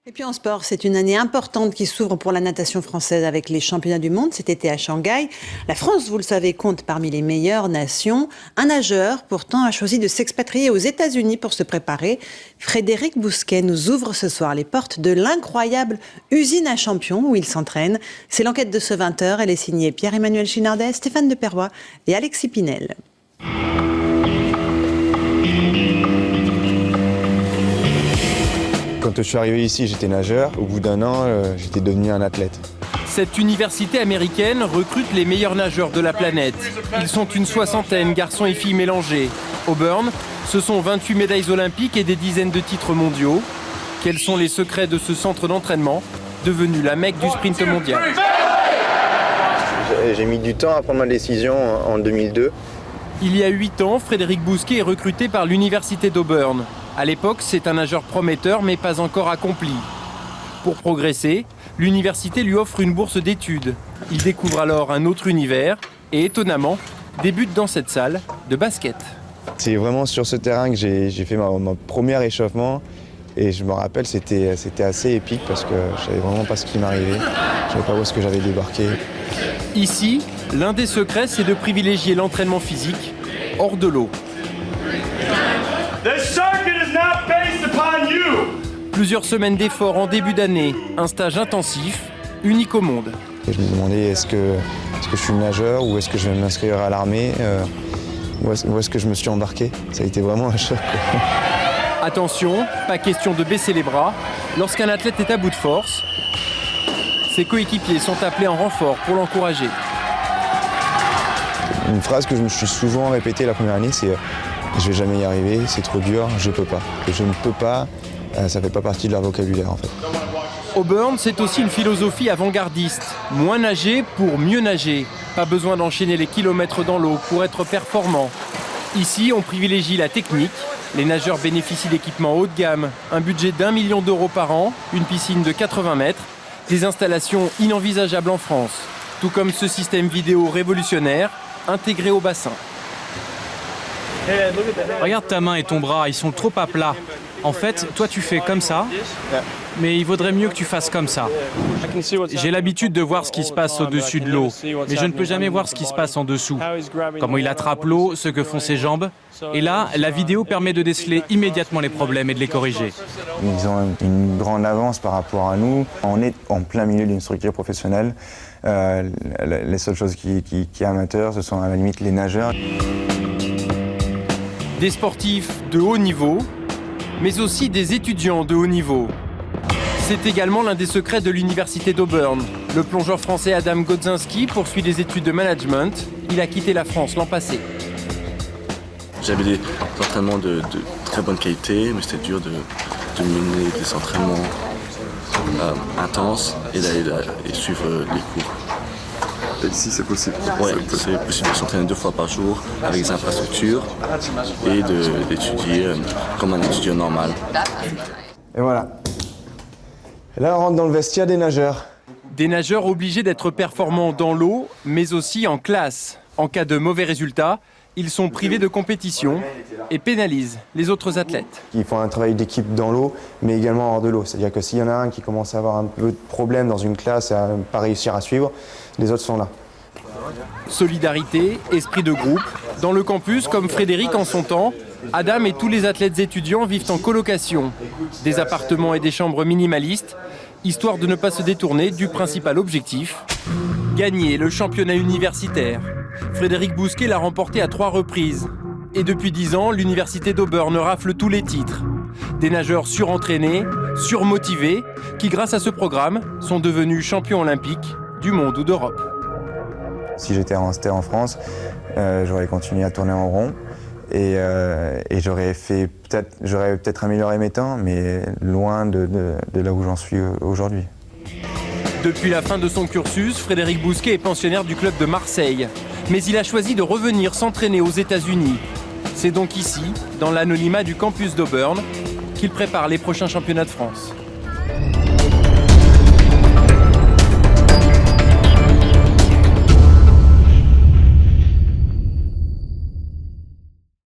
Et puis en sport, c'est une année importante qui s'ouvre pour la natation française avec les championnats du monde cet été à Shanghai. La France, vous le savez, compte parmi les meilleures nations. Un nageur, pourtant, a choisi de s'expatrier aux États-Unis pour se préparer. Frédéric Bousquet nous ouvre ce soir les portes de l'incroyable usine à champions où il s'entraîne. C'est l'enquête de ce 20h. Elle est signée Pierre-Emmanuel Chinardet, Stéphane Deperroy et Alexis Pinel. Quand je suis arrivé ici, j'étais nageur. Au bout d'un an, j'étais devenu un athlète. Cette université américaine recrute les meilleurs nageurs de la planète. Ils sont une soixantaine, garçons et filles mélangés. Auburn, ce sont 28 médailles olympiques et des dizaines de titres mondiaux. Quels sont les secrets de ce centre d'entraînement, devenu la Mecque du sprint mondial? J'ai mis du temps à prendre ma décision en 2002. Il y a 8 ans, Frédéric Bousquet est recruté par l'université d'Auburn. À l'époque, c'est un nageur prometteur, mais pas encore accompli. Pour progresser, l'université lui offre une bourse d'études. Il découvre alors un autre univers et, étonnamment, débute dans cette salle de basket. C'est vraiment sur ce terrain que j'ai fait mon premier échauffement. Et je me rappelle, c'était assez épique parce que je savais vraiment pas ce qui m'arrivait. Je savais pas où est-ce que j'avais débarqué. Ici, l'un des secrets, c'est de privilégier l'entraînement physique hors de l'eau. Plusieurs semaines d'efforts en début d'année, un stage intensif, unique au monde. Et je me demandais est-ce que je suis nageur ou est-ce que je vais m'inscrire à l'armée où est-ce que je me suis embarqué. Ça a été vraiment un choc. Attention, pas question de baisser les bras. Lorsqu'un athlète est à bout de force, ses coéquipiers sont appelés en renfort pour l'encourager. Une phrase que je me suis souvent répétée la première année, c'est je vais jamais y arriver, c'est trop dur, je peux pas. Que je ne peux pas, ça fait pas partie de leur vocabulaire en fait. Auburn, c'est aussi une philosophie avant-gardiste. Moins nager pour mieux nager. Pas besoin d'enchaîner les kilomètres dans l'eau pour être performant. Ici, on privilégie la technique. Les nageurs bénéficient d'équipements haut de gamme, un budget d'1 million d'euros par an, une piscine de 80 mètres, des installations inenvisageables en France, tout comme ce système vidéo révolutionnaire intégré au bassin. Regarde ta main et ton bras, ils sont trop à plat. En fait, toi tu fais comme ça, mais il vaudrait mieux que tu fasses comme ça. J'ai l'habitude de voir ce qui se passe au-dessus de l'eau, mais je ne peux jamais voir ce qui se passe en dessous. Comment il attrape l'eau, ce que font ses jambes. Et là, la vidéo permet de déceler immédiatement les problèmes et de les corriger. Ils ont une grande avance par rapport à nous. On est en plein milieu d'une structure professionnelle. Les seules choses qui est amateur, ce sont à la limite les nageurs. Des sportifs de haut niveau, mais aussi des étudiants de haut niveau. C'est également l'un des secrets de l'université d'Auburn. Le plongeur français Adam Godzinski poursuit des études de management. Il a quitté la France l'an passé. J'avais des entraînements de très bonne qualité, mais c'était dur de mener des entraînements intenses et d'aller suivre les cours. Et ici, c'est possible? Oui, c'est possible de s'entraîner 2 fois par jour avec des infrastructures et d'étudier comme un étudiant normal. Et voilà. Et là, on rentre dans le vestiaire des nageurs. Des nageurs obligés d'être performants dans l'eau, mais aussi en classe. En cas de mauvais résultats, ils sont privés de compétition et pénalisent les autres athlètes. Ils font un travail d'équipe dans l'eau, mais également hors de l'eau. C'est-à-dire que s'il y en a un qui commence à avoir un peu de problème dans une classe et à ne pas réussir à suivre, les autres sont là. Solidarité, esprit de groupe. Dans le campus, comme Frédéric en son temps, Adam et tous les athlètes étudiants vivent en colocation. Des appartements et des chambres minimalistes, histoire de ne pas se détourner du principal objectif, gagner le championnat universitaire. Frédéric Bousquet l'a remporté à 3 reprises. Et depuis 10 ans, l'université d'Auburn rafle tous les titres. Des nageurs surentraînés, surmotivés, qui grâce à ce programme sont devenus champions olympiques du monde ou d'Europe. Si j'étais resté en France, j'aurais continué à tourner en rond et j'aurais peut-être amélioré mes temps, mais loin de là où j'en suis aujourd'hui. Depuis la fin de son cursus, Frédéric Bousquet est pensionnaire du club de Marseille. Mais il a choisi de revenir s'entraîner aux États-Unis. C'est donc ici, dans l'anonymat du campus d'Auburn, qu'il prépare les prochains championnats de France.